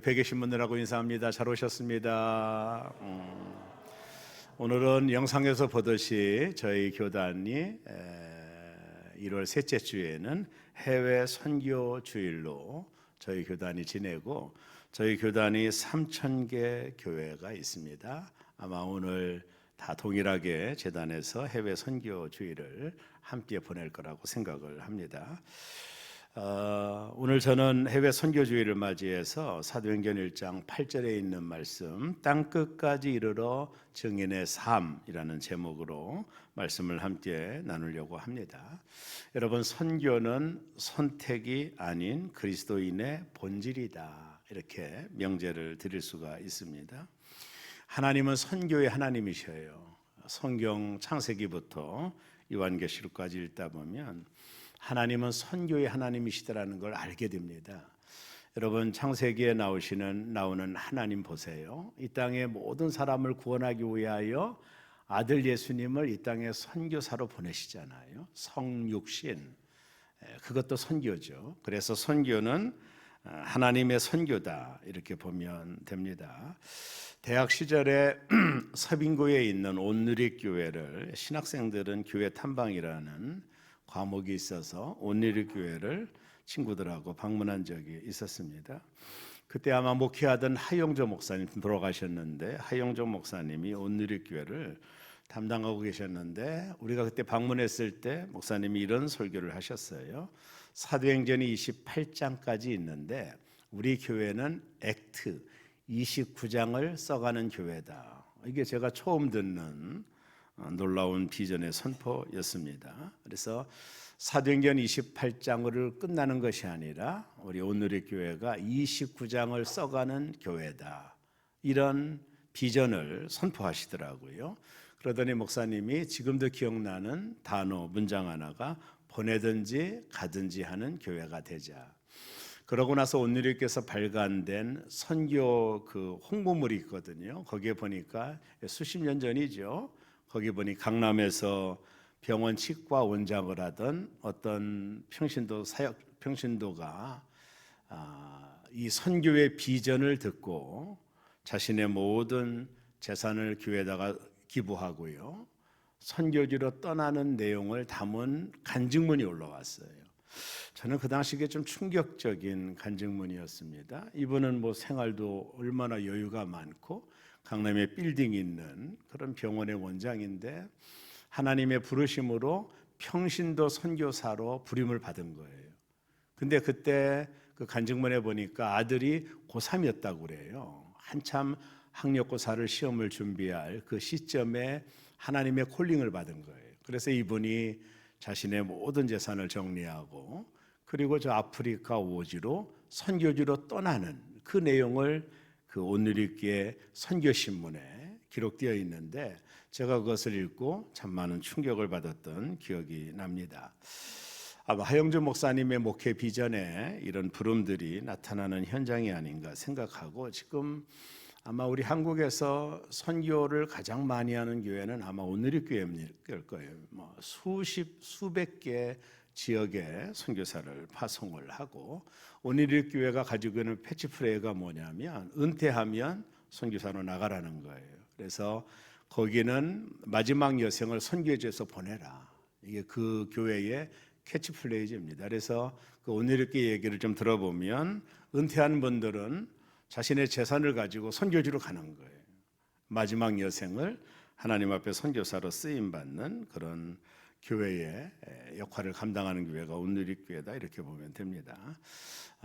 옆에 계신 분들하고 인사합니다. 잘 오셨습니다. 오늘은 영상에서 보듯이 저희 교단이 1월 셋째 주에는 해외 선교 주일로 저희 교단이 지내고, 저희 교단이 3,000개 교회가 있습니다. 아마 오늘 다 동일하게 재단에서 해외 선교 주일을 함께 보낼 거라고 생각을 합니다. 오늘 저는 해외 선교주의를 맞이해서 사도행전 1장 8절에 있는 말씀, 땅끝까지 이르러 증인의 삶이라는 제목으로 말씀을 함께 나누려고 합니다. 여러분, 선교는 선택이 아닌 그리스도인의 본질이다, 이렇게 명제를 드릴 수가 있습니다. 하나님은 선교의 하나님이셔요. 성경 창세기부터 요한계시록까지 읽다 보면 하나님은 선교의 하나님이시다라는 걸 알게 됩니다. 여러분, 창세기에 나오는 하나님 보세요. 이 땅의 모든 사람을 구원하기 위하여 아들 예수님을 이 땅에 선교사로 보내시잖아요. 성육신, 그것도 선교죠. 그래서 선교는 하나님의 선교다, 이렇게 보면 됩니다. 대학 시절에 서빙고에 있는 온누리교회를, 신학생들은 교회 탐방이라는 과목이 있어서 온누리교회를 친구들하고 방문한 적이 있었습니다. 그때 아마 목회하던 하영조 목사님 돌아가셨는데, 하영조 목사님이 온누리교회를 담당하고 계셨는데, 우리가 그때 방문했을 때 목사님이 이런 설교를 하셨어요. 사도행전이 28장까지 있는데 우리 교회는 액트 29장을 써가는 교회다. 이게 제가 처음 듣는 놀라운 비전의 선포였습니다. 그래서 사도행전 28장을 끝나는 것이 아니라 우리 온누리교회가 29장을 써가는 교회다, 이런 비전을 선포하시더라고요. 그러더니 목사님이 지금도 기억나는 단어, 문장 하나가 보내든지 가든지 하는 교회가 되자. 그러고 나서 온누리교회에서 발간된 선교 그 홍보물이 있거든요. 거기에 보니까 수십 년 전이죠. 거기 보니 강남에서 병원 치과 원장을 하던 어떤 평신도가 이 선교의 비전을 듣고 자신의 모든 재산을 교회에다가 기부하고요, 선교지로 떠나는 내용을 담은 간증문이 올라왔어요. 저는 그 당시에 좀 충격적인 간증문이었습니다. 이분은 생활도 얼마나 여유가 많고 강남에 빌딩이 있는 그런 병원의 원장인데, 하나님의 부르심으로 평신도 선교사로 부름을 받은 거예요. 근데 그때 그 간증문에 보니까 아들이 고3이었다고 그래요. 한참 학력고사를 시험을 준비할 그 시점에 하나님의 콜링을 받은 거예요. 그래서 이분이 자신의 모든 재산을 정리하고, 그리고 저 아프리카 오지로 선교지로 떠나는 그 내용을 그 온누리교회 선교신문에 기록되어 있는데, 제가 그것을 읽고 참 많은 충격을 받았던 기억이 납니다. 아마 하영준 목사님의 목회 비전에 이런 부름들이 나타나는 현장이 아닌가 생각하고, 지금 아마 우리 한국에서 선교를 가장 많이 하는 교회는 아마 온누리교회일 거예요. 수백 개 지역에 선교사를 파송을 하고, 온누리교회가 가지고 있는 패치프레이가 뭐냐면 은퇴하면 선교사로 나가라는 거예요. 그래서 거기는 마지막 여생을 선교지에서 보내라, 이게 그 교회의 캐치플레이즈입니다. 그래서 그 온누리교회 얘기를 좀 들어보면 은퇴한 분들은 자신의 재산을 가지고 선교지로 가는 거예요. 마지막 여생을 하나님 앞에 선교사로 쓰임받는 그런 교회의 역할을 감당하는 교회가 온누리교회다, 이렇게 보면 됩니다.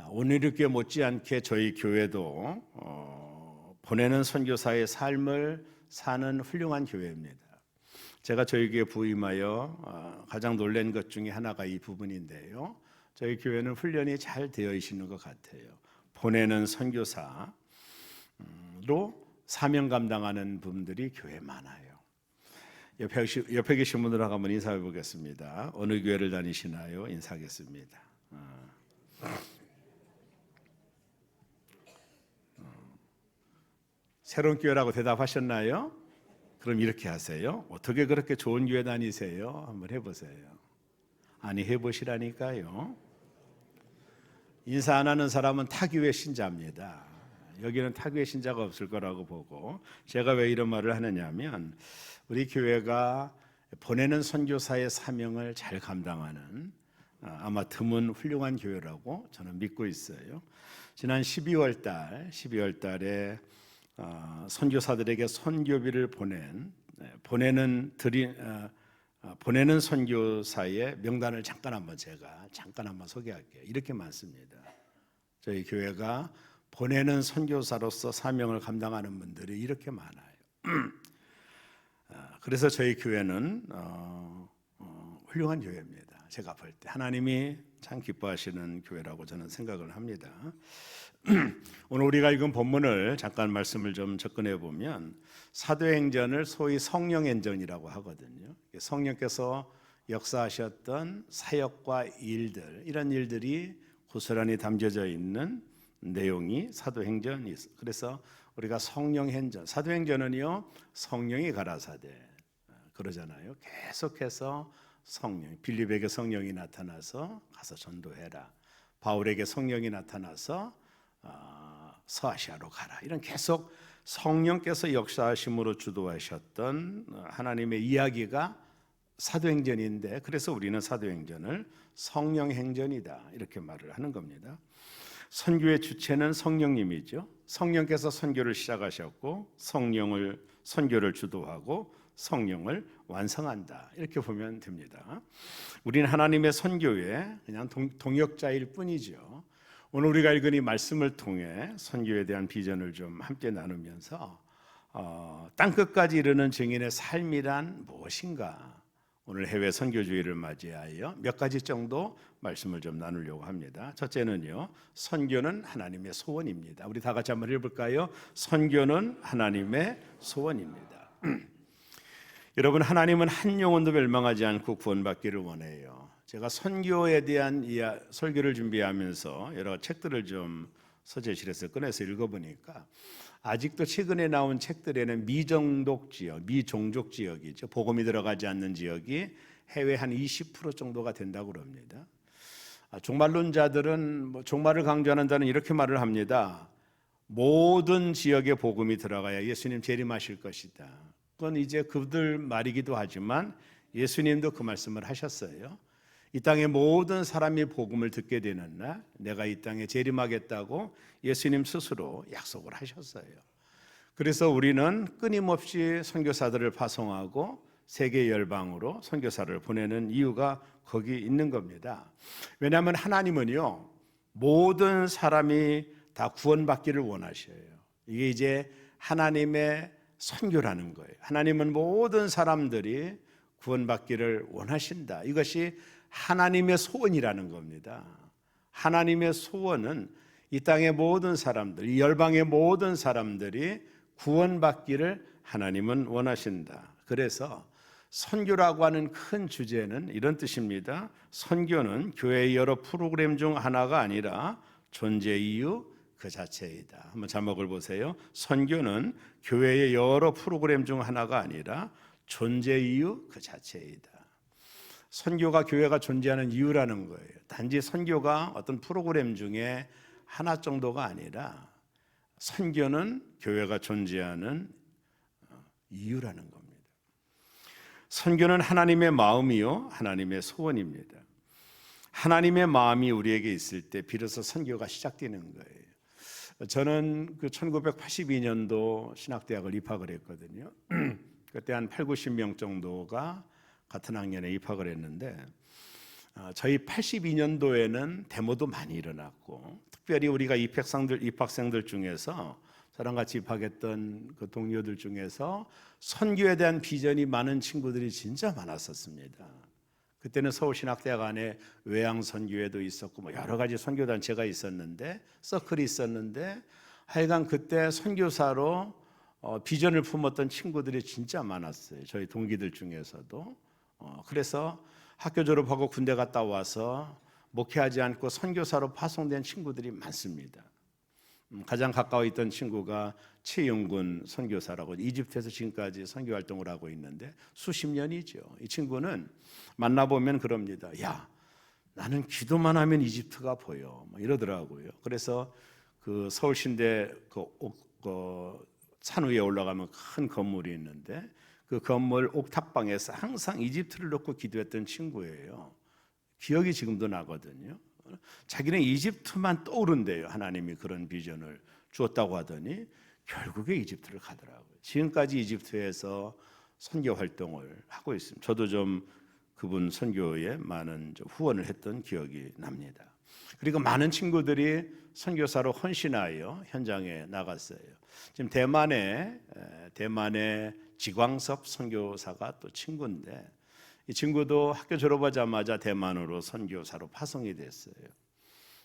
온누리교회 못지않게 저희 교회도 보내는 선교사의 삶을 사는 훌륭한 교회입니다. 제가 저희 교회 부임하여 가장 놀란 것 중에 하나가 이 부분인데요. 저희 교회는 훈련이 잘 되어 있는 것 같아요. 보내는 선교사로 사명 감당하는 분들이 교회에 많아요. 옆에 계신 분들하고 한번 인사해 보겠습니다. 어느 교회를 다니시나요? 인사하겠습니다. 새로운 교회라고 대답하셨나요? 그럼 이렇게 하세요. 어떻게 그렇게 좋은 교회 다니세요? 한번 해보세요. 아니, 해보시라니까요. 인사 안 하는 사람은 타교회 신자입니다. 여기는 타교의 신자가 없을 거라고 보고, 제가 왜 이런 말을 하느냐면 우리 교회가 보내는 선교사의 사명을 잘 감당하는 아마 드문 훌륭한 교회라고 저는 믿고 있어요. 지난 12월 달에 선교사들에게 선교비를 보내는 선교사의 명단을 잠깐 한번 소개할게요. 이렇게 많습니다. 저희 교회가 보내는 선교사로서 사명을 감당하는 분들이 이렇게 많아요. 그래서 저희 교회는 훌륭한 교회입니다. 제가 볼 때 하나님이 참 기뻐하시는 교회라고 저는 생각을 합니다. 오늘 우리가 읽은 본문을 잠깐 말씀을 좀 접근해 보면 사도행전을 소위 성령행전이라고 하거든요. 성령께서 역사하셨던 사역과 일들, 이런 일들이 고스란히 담겨져 있는 내용이 사도행전이 있어요. 그래서 우리가 성령행전, 사도행전은요 성령이 가라사대 그러잖아요. 계속해서 성령, 빌립에게 성령이 나타나서 가서 전도해라. 바울에게 성령이 나타나서 서아시아로 가라. 이런 계속 성령께서 역사하심으로 주도하셨던 하나님의 이야기가 사도행전인데, 그래서 우리는 사도행전을 성령행전이다 이렇게 말을 하는 겁니다. 선교의 주체는 성령님이죠. 성령께서 선교를 시작하셨고 선교를 주도하고 성령을 완성한다 이렇게 보면 됩니다. 우리는 하나님의 선교에 그냥 동역자일 뿐이죠. 오늘 우리가 읽은 이 말씀을 통해 선교에 대한 비전을 좀 함께 나누면서 땅끝까지 이르는 증인의 삶이란 무엇인가, 오늘 해외 선교주의를 맞이하여 몇 가지 정도 말씀을 좀 나누려고 합니다. 첫째는요, 선교는 하나님의 소원입니다. 우리 다 같이 한번 해볼까요? 선교는 하나님의 소원입니다. 여러분, 하나님은 한 영혼도 멸망하지 않고 구원받기를 원해요. 제가 선교에 대한 설교를 준비하면서 여러 책들을 좀 서재실에서 꺼내서 읽어보니까 아직도 최근에 나온 책들에는 미종족 지역이죠. 복음이 들어가지 않는 지역이 해외 한 20% 정도가 된다고 그럽니다. 종말론자들은 종말을 강조하는 자는 이렇게 말을 합니다. 모든 지역에 복음이 들어가야 예수님 재림하실 것이다. 그건 이제 그들 말이기도 하지만 예수님도 그 말씀을 하셨어요. 이 땅의 모든 사람이 복음을 듣게 되는 날 내가 이 땅에 재림하겠다고 예수님 스스로 약속을 하셨어요. 그래서 우리는 끊임없이 선교사들을 파송하고 세계 열방으로 선교사를 보내는 이유가 거기 있는 겁니다. 왜냐하면 하나님은요 모든 사람이 다 구원받기를 원하셔요. 이게 이제 하나님의 선교라는 거예요. 하나님은 모든 사람들이 구원받기를 원하신다. 이것이 하나님의 소원이라는 겁니다. 하나님의 소원은 이 땅의 모든 사람들, 이 열방의 모든 사람들이 구원받기를 하나님은 원하신다. 그래서 선교라고 하는 큰 주제는 이런 뜻입니다. 선교는 교회의 여러 프로그램 중 하나가 아니라 존재 이유 그 자체이다. 한번 제목을 보세요. 선교는 교회의 여러 프로그램 중 하나가 아니라 존재 이유 그 자체이다. 선교가 교회가 존재하는 이유라는 거예요. 단지 선교가 어떤 프로그램 중에 하나 정도가 아니라 선교는 교회가 존재하는 이유라는 겁니다. 선교는 하나님의 마음이요 하나님의 소원입니다. 하나님의 마음이 우리에게 있을 때 비로소 선교가 시작되는 거예요. 저는 그 1982년도 신학대학을 입학을 했거든요. 그때 한 80-90명 정도가 같은 학년에 입학을 했는데 저희 82년도에는 데모도 많이 일어났고, 특별히 우리가 입학생들 중에서 저랑 같이 입학했던 그 동료들 중에서 선교에 대한 비전이 많은 친구들이 진짜 많았었습니다. 그때는 서울신학대학 안에 외양선교회도 있었고 뭐 여러 가지 선교단체가 있었는데, 서클이 있었는데, 하여간 그때 선교사로 비전을 품었던 친구들이 진짜 많았어요. 저희 동기들 중에서도. 그래서 학교 졸업하고 군대 갔다 와서 목회하지 않고 선교사로 파송된 친구들이 많습니다. 가장 가까워 있던 친구가 최용군 선교사라고 이집트에서 지금까지 선교 활동을 하고 있는데 수십 년이죠. 이 친구는 만나보면 그럽니다. 야, 나는 기도만 하면 이집트가 보여. 뭐 이러더라고요. 그래서 그 서울시인대 산 위에 올라가면 큰 건물이 있는데 그 건물 옥탑방에서 항상 이집트를 놓고 기도했던 친구예요. 기억이 지금도 나거든요. 자기는 이집트만 떠오른대요. 하나님이 그런 비전을 주었다고 하더니 결국에 이집트를 가더라고요. 지금까지 이집트에서 선교 활동을 하고 있습니다. 저도 좀 그분 선교에 많은 후원을 했던 기억이 납니다. 그리고 많은 친구들이 선교사로 헌신하여 현장에 나갔어요. 지금 대만의 지광섭 선교사가 또 친구인데 이 친구도 학교 졸업하자마자 대만으로 선교사로 파송이 됐어요.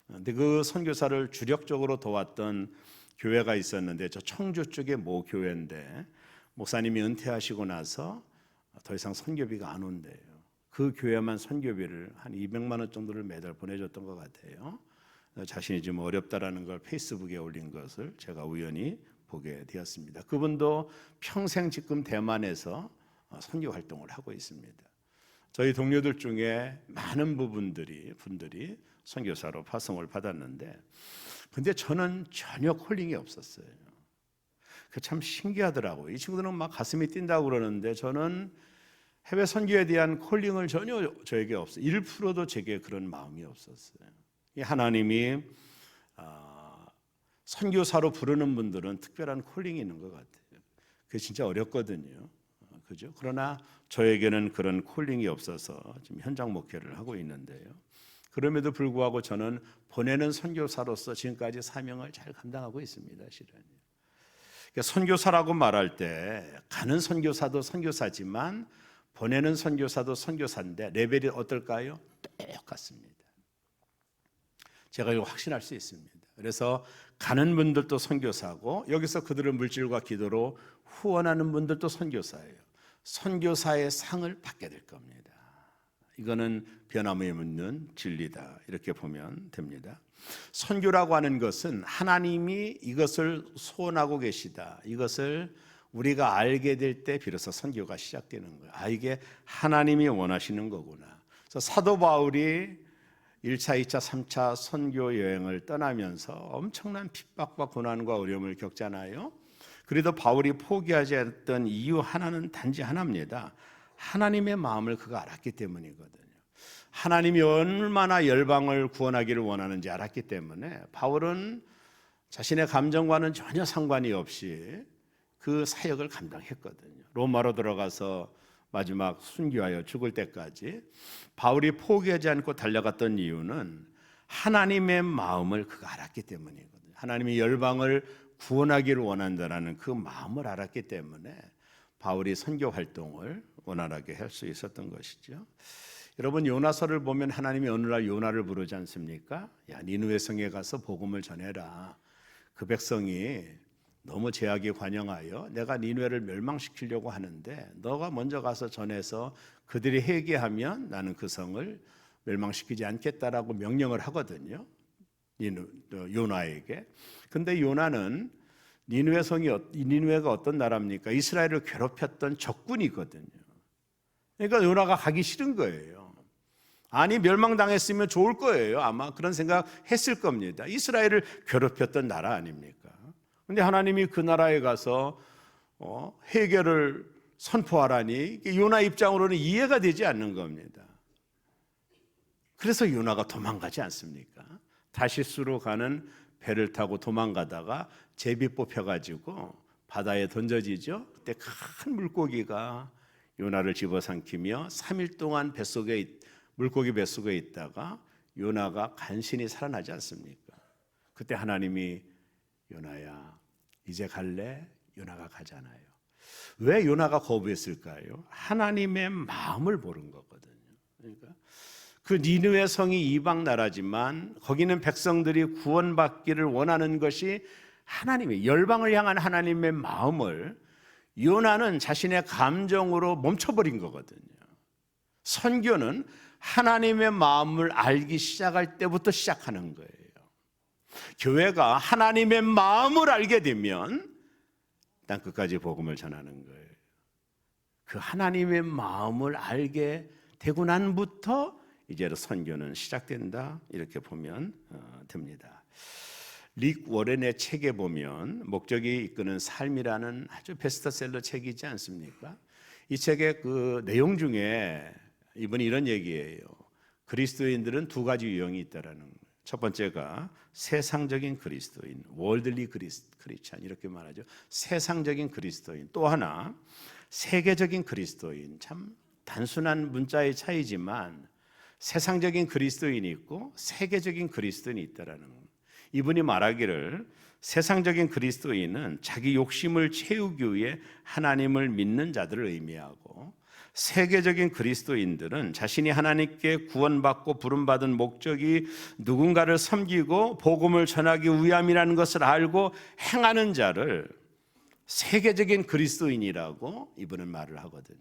근데 그 선교사를 주력적으로 도왔던 교회가 있었는데 저 청주 쪽의 모 교회인데 목사님이 은퇴하시고 나서 더 이상 선교비가 안 온대요. 그 교회만 선교비를 한 200만 원 정도를 매달 보내줬던 것 같아요. 자신이 좀 어렵다라는 걸 페이스북에 올린 것을 제가 우연히 보게 되었습니다. 그분도 평생 지금 대만에서 선교 활동을 하고 있습니다. 저희 동료들 중에 많은 분들이 선교사로 파송을 받았는데 근데 저는 전혀 콜링이 없었어요. 그 참 신기하더라고요. 이 친구들은 막 가슴이 뛴다고 그러는데 저는 해외 선교에 대한 콜링을 전혀 저에게 없어요. 1%도 제게 그런 마음이 없었어요. 이 하나님이 선교사로 부르는 분들은 특별한 콜링이 있는 것 같아요. 그게 진짜 어렵거든요. 그죠? 그러나 저에게는 그런 콜링이 없어서 지금 현장 목회를 하고 있는데요. 그럼에도 불구하고 저는 보내는 선교사로서 지금까지 사명을 잘 감당하고 있습니다. 실은. 그러니까 선교사라고 말할 때 가는 선교사도 선교사지만 보내는 선교사도 선교사인데 레벨이 어떨까요? 똑같습니다. 제가 이거 확신할 수 있습니다. 그래서 가는 분들도 선교사고 여기서 그들을 물질과 기도로 후원하는 분들도 선교사예요. 선교사의 상을 받게 될 겁니다. 이거는 변함없는 진리다 이렇게 보면 됩니다. 선교라고 하는 것은 하나님이 이것을 소원하고 계시다. 이것을 우리가 알게 될 때 비로소 선교가 시작되는 거예요. 이게 하나님이 원하시는 거구나. 그래서 사도 바울이 1차, 2차, 3차 선교 여행을 떠나면서 엄청난 핍박과 고난과 어려움을 겪잖아요. 그래도 바울이 포기하지 않았던 이유 하나는 단지 하나입니다. 하나님의 마음을 그가 알았기 때문이거든요. 하나님이 얼마나 열방을 구원하기를 원하는지 알았기 때문에 바울은 자신의 감정과는 전혀 상관이 없이 그 사역을 감당했거든요. 로마로 들어가서 마지막 순교하여 죽을 때까지 바울이 포기하지 않고 달려갔던 이유는 하나님의 마음을 그가 알았기 때문이거든요. 하나님이 열방을 구원하기를 원한다는 그 마음을 알았기 때문에 바울이 선교 활동을 원활하게 할 수 있었던 것이죠. 여러분 요나서를 보면 하나님이 어느 날 요나를 부르지 않습니까? 야 니느웨 성에 가서 복음을 전해라. 그 백성이 너무 제약에 관영하여 내가 니느웨를 멸망시키려고 하는데 너가 먼저 가서 전해서 그들이 회개하면 나는 그 성을 멸망시키지 않겠다라고 명령을 하거든요. 요나에게. 근데 요나는 니느웨가 어떤 나라입니까? 이스라엘을 괴롭혔던 적군이거든요. 그러니까 요나가 가기 싫은 거예요. 아니 멸망당했으면 좋을 거예요. 아마 그런 생각했을 겁니다. 이스라엘을 괴롭혔던 나라 아닙니까? 근데 하나님이 그 나라에 가서 회개를 선포하라니 요나 입장으로는 이해가 되지 않는 겁니다. 그래서 요나가 도망가지 않습니까? 다시스로 가는 배를 타고 도망가다가 제비 뽑혀가지고 바다에 던져지죠. 그때 큰 물고기가 요나를 집어삼키며 3일 동안 물고기 뱃속에 있다가 요나가 간신히 살아나지 않습니까? 그때 하나님이 요나야 이제 갈래? 요나가 가잖아요. 왜 요나가 거부했을까요? 하나님의 마음을 모른 거거든요. 그러니까 그 니느웨 성이 이방 나라지만 거기는 백성들이 구원받기를 원하는 것이 하나님의 열방을 향한 하나님의 마음을 요나는 자신의 감정으로 멈춰버린 거거든요. 선교는 하나님의 마음을 알기 시작할 때부터 시작하는 거예요. 교회가 하나님의 마음을 알게 되면 땅끝까지 복음을 전하는 거예요. 그 하나님의 마음을 알게 되고 난부터 이제 선교는 시작된다 이렇게 보면 됩니다. 릭 워렌의 책에 보면 목적이 이끄는 삶이라는 아주 베스트셀러 책이지 않습니까? 이 책의 그 내용 중에 이분이 이런 얘기예요. 그리스도인들은 두 가지 유형이 있다라는 거예요. 첫 번째가 세상적인 그리스도인, 월들리 크리스찬 이렇게 말하죠. 세상적인 그리스도인. 또 하나 세계적인 그리스도인. 참 단순한 문자의 차이지만 세상적인 그리스도인이 있고 세계적인 그리스도인이 있다라는 거예요. 이분이 말하기를 세상적인 그리스도인은 자기 욕심을 채우기 위해 하나님을 믿는 자들을 의미하고, 세계적인 그리스도인들은 자신이 하나님께 구원받고 부름받은 목적이 누군가를 섬기고 복음을 전하기 위함이라는 것을 알고 행하는 자를 세계적인 그리스도인이라고 이분은 말을 하거든요.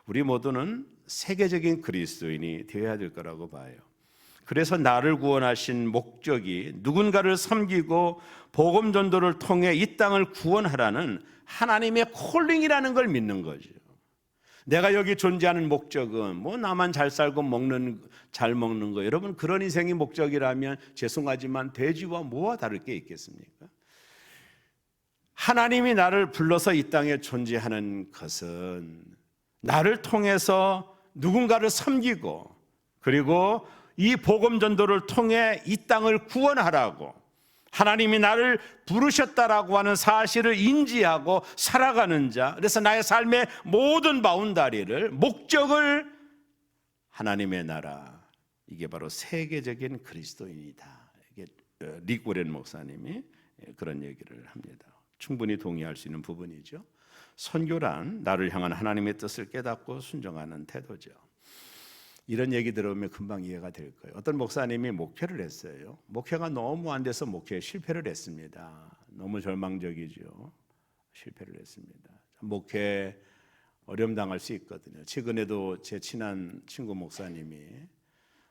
우리 모두는 세계적인 그리스도인이 되어야 될 거라고 봐요. 그래서 나를 구원하신 목적이 누군가를 섬기고 복음 전도를 통해 이 땅을 구원하라는 하나님의 콜링이라는 걸 믿는 거죠. 내가 여기 존재하는 목적은 뭐 나만 잘 살고 잘 먹는 거, 여러분 그런 인생이 목적이라면 죄송하지만 돼지와 뭐와 다를 게 있겠습니까? 하나님이 나를 불러서 이 땅에 존재하는 것은 나를 통해서 누군가를 섬기고, 그리고 이 복음 전도를 통해 이 땅을 구원하라고 하나님이 나를 부르셨다라고 하는 사실을 인지하고 살아가는 자. 그래서 나의 삶의 모든 바운다리를, 목적을 하나님의 나라, 이게 바로 세계적인 그리스도인이다. 이게 릭 워렌 목사님이 그런 얘기를 합니다. 충분히 동의할 수 있는 부분이죠. 선교란 나를 향한 하나님의 뜻을 깨닫고 순종하는 태도죠. 이런 얘기 들으면 금방 이해가 될 거예요. 어떤 목사님이 목회를 했어요. 목회가 너무 안 돼서 목회에 실패를 했습니다. 너무 절망적이죠. 실패를 했습니다. 목회 어려움 당할 수 있거든요. 최근에도 제 친한 친구 목사님이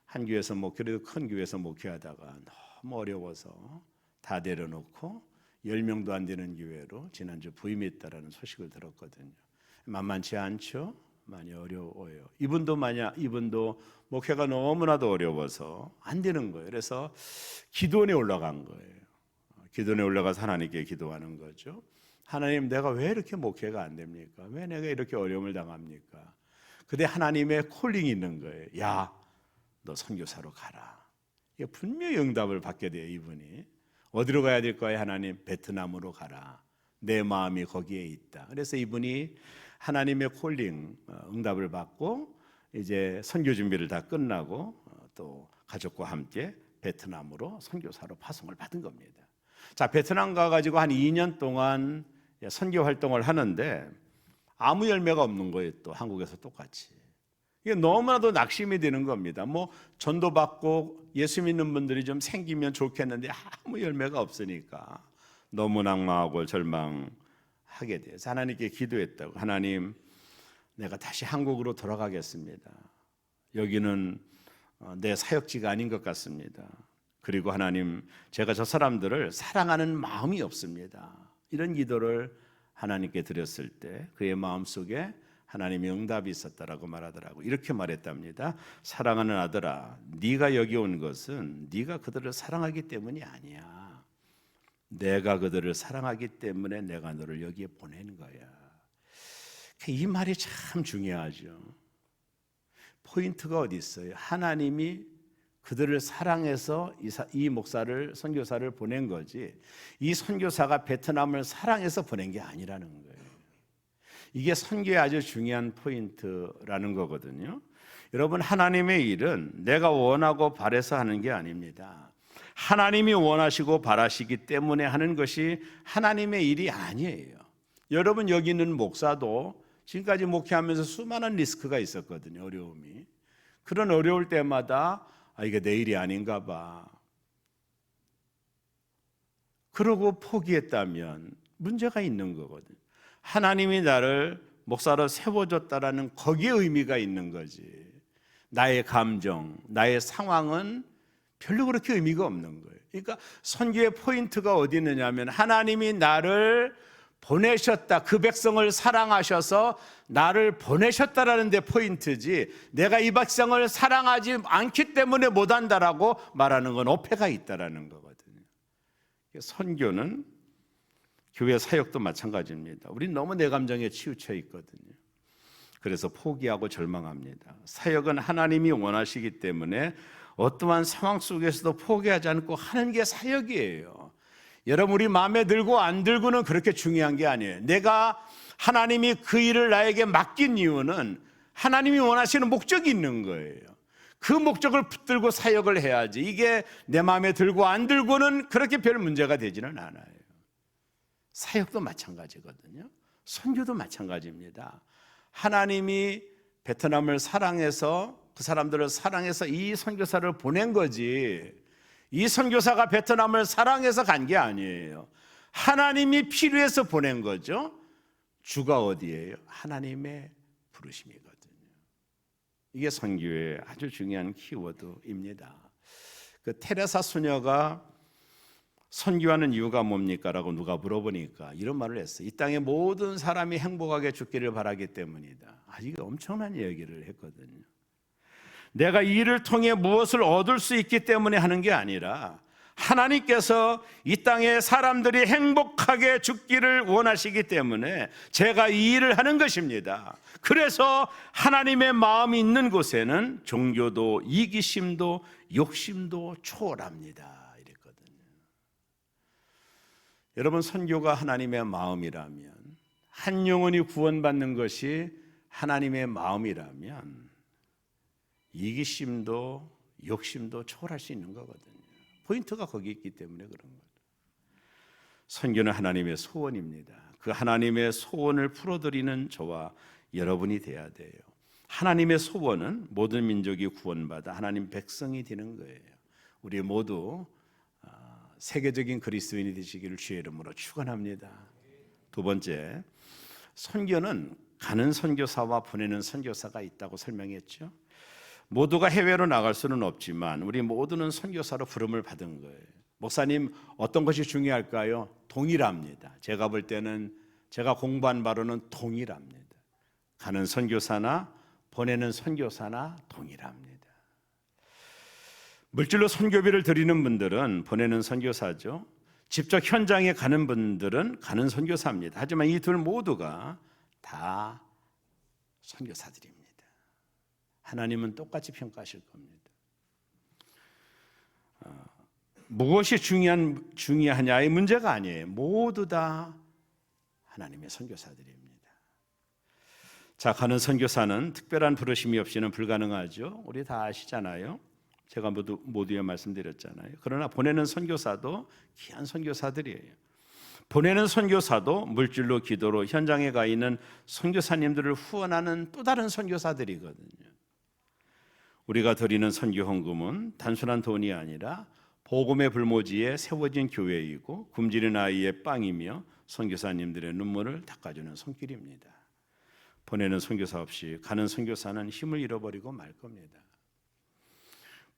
한 교회에서 목회를, 큰 교회에서 목회하다가 너무 어려워서 다 내려놓고 10명도 안 되는 교회로 지난주 부임했다라는 소식을 들었거든요. 만만치 않죠? 많이 어려워요. 이분도 목회가 너무나도 어려워서 안 되는 거예요. 그래서 기도원에 올라간 거예요. 기도원에 올라가서 하나님께 기도하는 거죠. 하나님, 내가 왜 이렇게 목회가 안 됩니까? 왜 내가 이렇게 어려움을 당합니까? 근데 하나님의 콜링이 있는 거예요. 야, 너 선교사로 가라. 이게 분명히 응답을 받게 돼요. 이분이 어디로 가야 될 거예요? 하나님, 베트남으로 가라. 내 마음이 거기에 있다. 그래서 이분이 하나님의 콜링 응답을 받고 이제 선교 준비를 다 끝나고 또 가족과 함께 베트남으로 선교사로 파송을 받은 겁니다. 자, 베트남 가가지고 한 2년 동안 선교 활동을 하는데 아무 열매가 없는 거예요. 또 한국에서 똑같이. 이게 너무나도 낙심이 되는 겁니다. 뭐 전도받고 예수 믿는 분들이 좀 생기면 좋겠는데 아무 열매가 없으니까 너무 낙망하고 절망하게 돼요. 하나님께 기도했다고. 하나님, 내가 다시 한국으로 돌아가겠습니다. 여기는 내 사역지가 아닌 것 같습니다. 그리고 하나님, 제가 저 사람들을 사랑하는 마음이 없습니다. 이런 기도를 하나님께 드렸을 때 그의 마음속에 하나님의 응답이 있었다라고 말하더라고요. 이렇게 말했답니다. 사랑하는 아들아, 네가 여기 온 것은 네가 그들을 사랑하기 때문이 아니야. 내가 그들을 사랑하기 때문에 내가 너를 여기에 보낸 거야. 이 말이 참 중요하죠. 포인트가 어디 있어요? 하나님이 그들을 사랑해서 이 목사를, 선교사를 보낸 거지, 이 선교사가 베트남을 사랑해서 보낸 게 아니라는 거예요. 이게 선교의 아주 중요한 포인트라는 거거든요. 여러분, 하나님의 일은 내가 원하고 바라서 하는 게 아닙니다. 하나님이 원하시고 바라시기 때문에 하는 것이 하나님의 일이 아니에요. 여러분, 여기 있는 목사도 지금까지 목회하면서 수많은 리스크가 있었거든요. 어려움이. 그런 어려울 때마다 이게 내 일이 아닌가 봐, 그러고 포기했다면 문제가 있는 거거든요. 하나님이 나를 목사로 세워줬다라는 거기에 의미가 있는 거지, 나의 감정, 나의 상황은 별로 그렇게 의미가 없는 거예요. 그러니까 선교의 포인트가 어디 있느냐 하면, 하나님이 나를 보내셨다, 그 백성을 사랑하셔서 나를 보내셨다라는 데 포인트지, 내가 이 백성을 사랑하지 않기 때문에 못한다라고 말하는 건 어폐가 있다라는 거거든요. 선교는 교회 사역도 마찬가지입니다. 우린 너무 내 감정에 치우쳐 있거든요. 그래서 포기하고 절망합니다. 사역은 하나님이 원하시기 때문에 어떠한 상황 속에서도 포기하지 않고 하는 게 사역이에요. 여러분, 우리 마음에 들고 안 들고는 그렇게 중요한 게 아니에요. 내가 하나님이 그 일을 나에게 맡긴 이유는 하나님이 원하시는 목적이 있는 거예요. 그 목적을 붙들고 사역을 해야지, 이게 내 마음에 들고 안 들고는 그렇게 별 문제가 되지는 않아요. 사역도 마찬가지거든요. 선교도 마찬가지입니다. 하나님이 베트남을 사랑해서, 그 사람들을 사랑해서 이 선교사를 보낸 거지, 이 선교사가 베트남을 사랑해서 간 게 아니에요. 하나님이 필요해서 보낸 거죠. 주가 어디예요? 하나님의 부르심이거든요. 이게 선교의 아주 중요한 키워드입니다. 그 테레사 수녀가 선교하는 이유가 뭡니까? 라고 누가 물어보니까 이런 말을 했어요. 이 땅의 모든 사람이 행복하게 죽기를 바라기 때문이다. 이게 엄청난 얘기를 했거든요. 내가 이 일을 통해 무엇을 얻을 수 있기 때문에 하는 게 아니라 하나님께서 이 땅의 사람들이 행복하게 죽기를 원하시기 때문에 제가 이 일을 하는 것입니다. 그래서 하나님의 마음이 있는 곳에는 종교도 이기심도 욕심도 초월합니다. 이랬거든요. 여러분, 선교가 하나님의 마음이라면, 한 영혼이 구원받는 것이 하나님의 마음이라면 이기심도 욕심도 초월할 수 있는 거거든요. 포인트가 거기 있기 때문에 그런 거죠. 선교는 하나님의 소원입니다. 그 하나님의 소원을 풀어드리는 저와 여러분이 돼야 돼요. 하나님의 소원은 모든 민족이 구원받아 하나님 백성이 되는 거예요. 우리 모두 세계적인 그리스도인이 되시기를 주의 이름으로 축원합니다. 두 번째, 선교는 가는 선교사와 보내는 선교사가 있다고 설명했죠. 모두가 해외로 나갈 수는 없지만 우리 모두는 선교사로 부름을 받은 거예요. 목사님, 어떤 것이 중요할까요? 동일합니다. 제가 볼 때는, 제가 공부한 바로는 동일합니다. 가는 선교사나 보내는 선교사나 동일합니다. 물질로 선교비를 드리는 분들은 보내는 선교사죠. 직접 현장에 가는 분들은 가는 선교사입니다. 하지만 이 둘 모두가 다 선교사들입니다. 하나님은 똑같이 평가하실 겁니다. 무엇이 중요하냐의 문제가 아니에요. 모두 다 하나님의 선교사들입니다. 자, 가는 선교사는 특별한 부르심이 없이는 불가능하죠. 우리 다 아시잖아요. 제가 모두에 말씀드렸잖아요. 그러나 보내는 선교사도 귀한 선교사들이에요. 보내는 선교사도 물질로 기도로 현장에 가 있는 선교사님들을 후원하는 또 다른 선교사들이거든요. 우리가 드리는 선교 헌금은 단순한 돈이 아니라 복음의 불모지에 세워진 교회이고 굶주린 아이의 빵이며 선교사님들의 눈물을 닦아주는 손길입니다. 보내는 선교사 없이 가는 선교사는 힘을 잃어버리고 말 겁니다.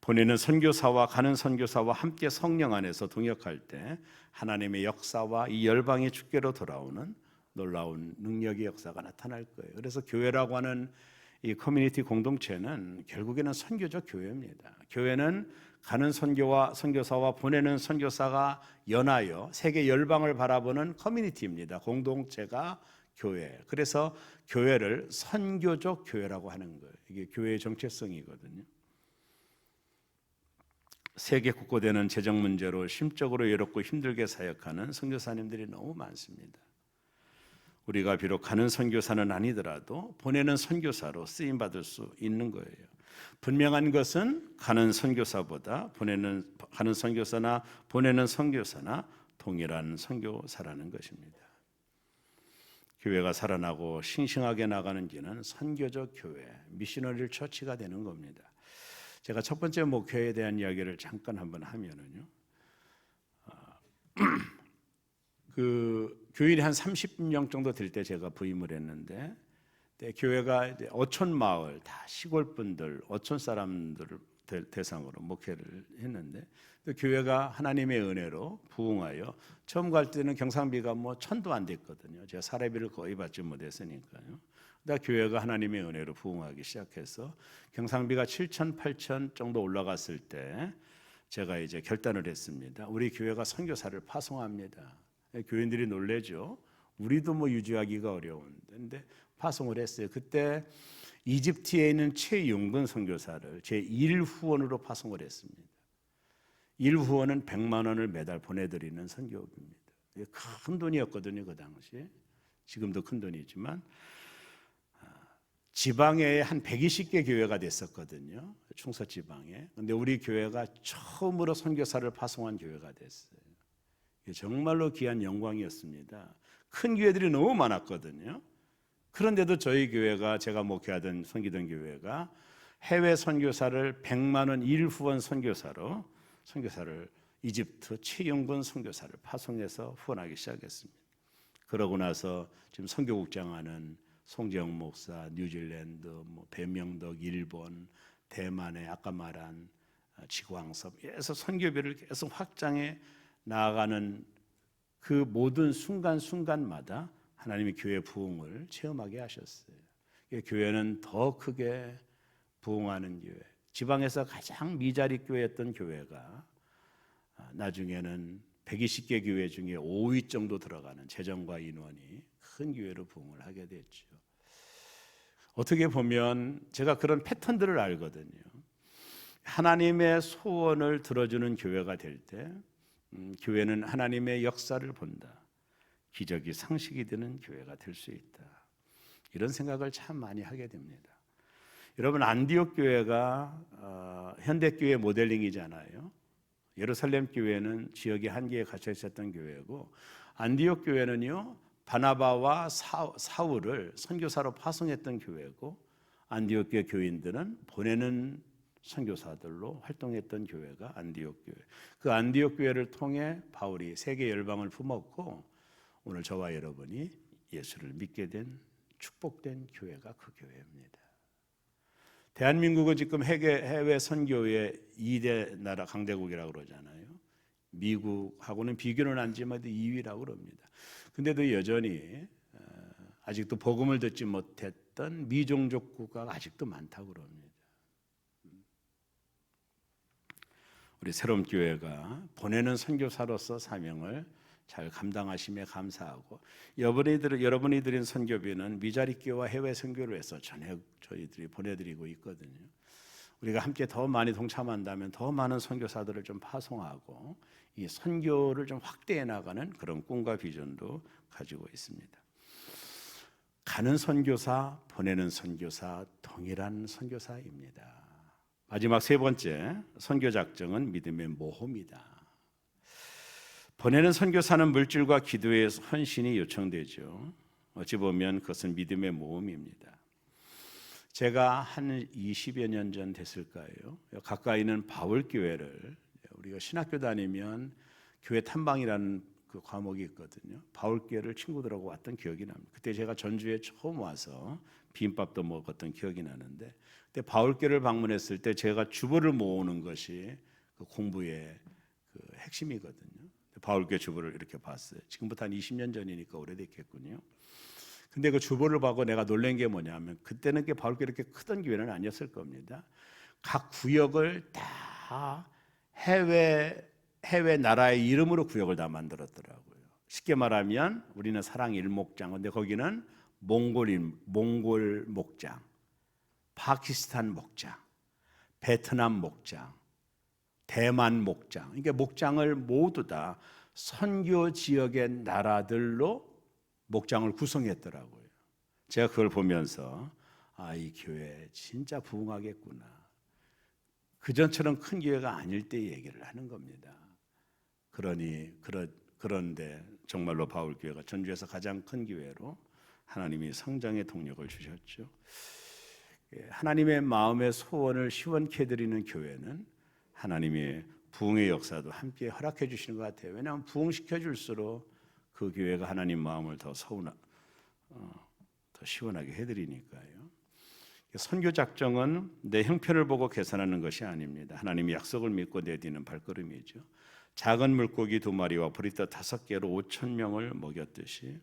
보내는 선교사와 가는 선교사와 함께 성령 안에서 동역할 때 하나님의 역사와 이 열방의 주께로 돌아오는 놀라운 능력의 역사가 나타날 거예요. 그래서 교회라고 하는 이 커뮤니티 공동체는 결국에는 선교적 교회입니다. 교회는 가는 선교사와 보내는 선교사가 연하여 세계 열방을 바라보는 커뮤니티입니다. 공동체가 교회. 그래서 교회를 선교적 교회라고 하는 거예요. 이게 교회의 정체성이거든요. 세계 국고되는 재정 문제로 심적으로 외롭고 힘들게 사역하는 선교사님들이 너무 많습니다. 우리가 비록 가는 선교사는 아니더라도 보내는 선교사로 쓰임 받을 수 있는 거예요. 분명한 것은 가는 선교사보다 가는 선교사나 보내는 선교사나 동일한 선교사라는 것입니다. 교회가 살아나고 싱싱하게 나가는 길은 선교적 교회, 미셔너리 처치가 되는 겁니다. 제가 첫 번째 목회에 대한 이야기를 잠깐 한번 하면은요. 그 교인이 한 30명 정도 될 때 제가 부임을 했는데, 교회가 이제 어촌 마을 다 시골 분들, 어촌 사람들을 대상으로 목회를 했는데, 교회가 하나님의 은혜로 부흥하여 처음 갈 때는 경상비가 뭐 1,000도 안 됐거든요. 제가 사례비를 거의 받지 못했으니까요. 근데 교회가 하나님의 은혜로 부흥하기 시작해서 경상비가 7,000, 8,000 정도 올라갔을 때 제가 이제 결단을 했습니다. 우리 교회가 선교사를 파송합니다. 교인들이 놀래죠. 우리도 뭐 유지하기가 어려운데, 근데 파송을 했어요. 그때 이집트에 있는 최용근 선교사를 제 1후원으로 파송을 했습니다. 1후원은 100만 원을 매달 보내드리는 선교입니다. 큰 돈이었거든요, 그 당시에. 지금도 큰 돈이지만 지방에 한 120개 교회가 됐었거든요, 충서 지방에. 근데 우리 교회가 처음으로 선교사를 파송한 교회가 됐어요. 정말로 귀한 영광이었습니다. 큰 교회들이 너무 많았거든요. 그런데도 저희 교회가, 제가 목회하던 섬기던 교회가 해외 선교사를 100만 원 1후원 선교사로 선교사를 이집트 최영근 선교사를 파송해서 후원하기 시작했습니다. 그러고 나서 지금 선교국장 하는 송재영 목사, 뉴질랜드, 배명덕, 일본, 대만에 아까 말한 지구왕섭에서 선교비를 계속 확장해 나아가는 그 모든 순간순간마다 하나님이 교회 부흥을 체험하게 하셨어요. 교회는 더 크게 부흥하는 교회, 지방에서 가장 미자리 교회였던 교회가 나중에는 120개 교회 중에 5위 정도 들어가는 재정과 인원이 큰 교회로 부흥을 하게 됐죠. 어떻게 보면 제가 그런 패턴들을 알거든요. 하나님의 소원을 들어주는 교회가 될 때 교회는 하나님의 역사를 본다. 기적이 상식이 되는 교회가 될 수 있다. 이런 생각을 참 많이 하게 됩니다. 여러분, 안디옥 교회가 현대교회 모델링이잖아요. 예루살렘 교회는 지역의 한계에 갇혀 있었던 교회고, 안디옥 교회는요 바나바와 사울을 선교사로 파송했던 교회고, 안디옥 교회 교인들은 보내는 선교사들로 활동했던 교회가 안디옥 교회. 그 안디옥 교회를 통해 바울이 세계 열방을 품었고, 오늘 저와 여러분이 예수를 믿게 된 축복된 교회가 그 교회입니다. 대한민국은 지금 해외 선교의 2대 나라 강대국이라고 그러잖아요. 미국하고는 비교는 안 지만 2위라고 그럽니다. 근데도 여전히 아직도 복음을 듣지 못했던 미종족 국가가 아직도 많다고 그럽니다. 우리 새로운 교회가 보내는 선교사로서 사명을 잘 감당하심에 감사하고, 여러분이 드린 선교비는 미자리 교회와 해외 선교를 해서 전혀 저희들이 보내드리고 있거든요. 우리가 함께 더 많이 동참한다면 더 많은 선교사들을 좀 파송하고 이 선교를 좀 확대해 나가는 그런 꿈과 비전도 가지고 있습니다. 가는 선교사, 보내는 선교사, 동일한 선교사입니다. 마지막 세 번째 선교 작정은 믿음의 모험이다. 보내는 선교사는 물질과 기도의 헌신이 요청되죠. 어찌 보면 그것은 믿음의 모험입니다. 제가 한 20여 년 전 됐을까요? 가까이 있는 바울교회를, 우리가 신학교 다니면 교회 탐방이라는 그 과목이 있거든요. 바울교회를 친구들하고 왔던 기억이 납니다. 그때 제가 전주에 처음 와서 비빔밥도 먹었던 기억이 나는데, 그때 바울교회를 방문했을 때 제가 주보를 모으는 것이 그 공부의 그 핵심이거든요. 바울교회 주보를 이렇게 봤어요. 지금부터 한 20년 전이니까 오래됐겠군요. 근데 그 주보를 보고 내가 놀란 게 뭐냐면, 그때는 바울교회 이렇게 크던 교회는 아니었을 겁니다. 각 구역을 다 해외 나라의 이름으로 구역을 다 만들었더라고요. 쉽게 말하면 우리는 사랑 일목장, 근데 거기는 몽골 목장, 파키스탄 목장, 베트남 목장, 대만 목장. 그러니까 목장을 모두 다 선교 지역의 나라들로 목장을 구성했더라고요. 제가 그걸 보면서 이 교회 진짜 부흥하겠구나. 그전처럼 큰 교회가 아닐 때 얘기를 하는 겁니다. 그런데 정말로 바울교회가 전주에서 가장 큰 교회로 하나님이 성장의 동력을 주셨죠. 하나님의 마음의 소원을 시원케 드리는 교회는 하나님의 부흥의 역사도 함께 허락해 주시는 것 같아요. 왜냐하면 부흥시켜 줄수록 그 교회가 하나님 마음을 더 시원하게 해드리니까요. 선교 작정은 내 형편을 보고 계산하는 것이 아닙니다. 하나님의 약속을 믿고 내디는 발걸음이죠. 작은 물고기 2마리와 보리떡 5개로 5,000명을 먹였듯이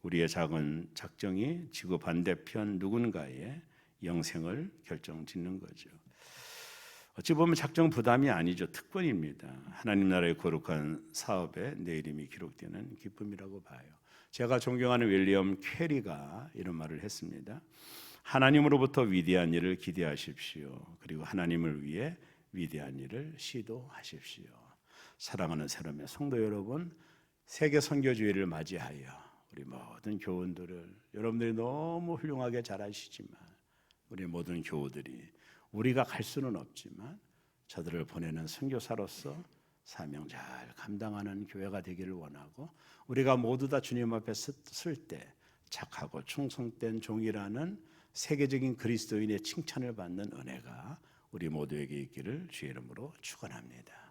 우리의 작은 작정이 지구 반대편 누군가의 영생을 결정짓는 거죠. 어찌 보면 작정 부담이 아니죠. 특권입니다. 하나님 나라의 거룩한 사업에 내 이름이 기록되는 기쁨이라고 봐요. 제가 존경하는 윌리엄 캐리가 이런 말을 했습니다. 하나님으로부터 위대한 일을 기대하십시오. 그리고 하나님을 위해 위대한 일을 시도하십시오. 사랑하는 새롬의 성도 여러분, 세계 선교주의를 맞이하여 우리 모든 교원들을, 여러분들이 너무 훌륭하게 잘하시지만 우리 모든 교우들이 우리가 갈 수는 없지만 저들을 보내는 선교사로서 사명 잘 감당하는 교회가 되기를 원하고, 우리가 모두 다 주님 앞에 설 때 착하고 충성된 종이라는 세계적인 그리스도인의 칭찬을 받는 은혜가 우리 모두에게 있기를 주의 이름으로 축원합니다.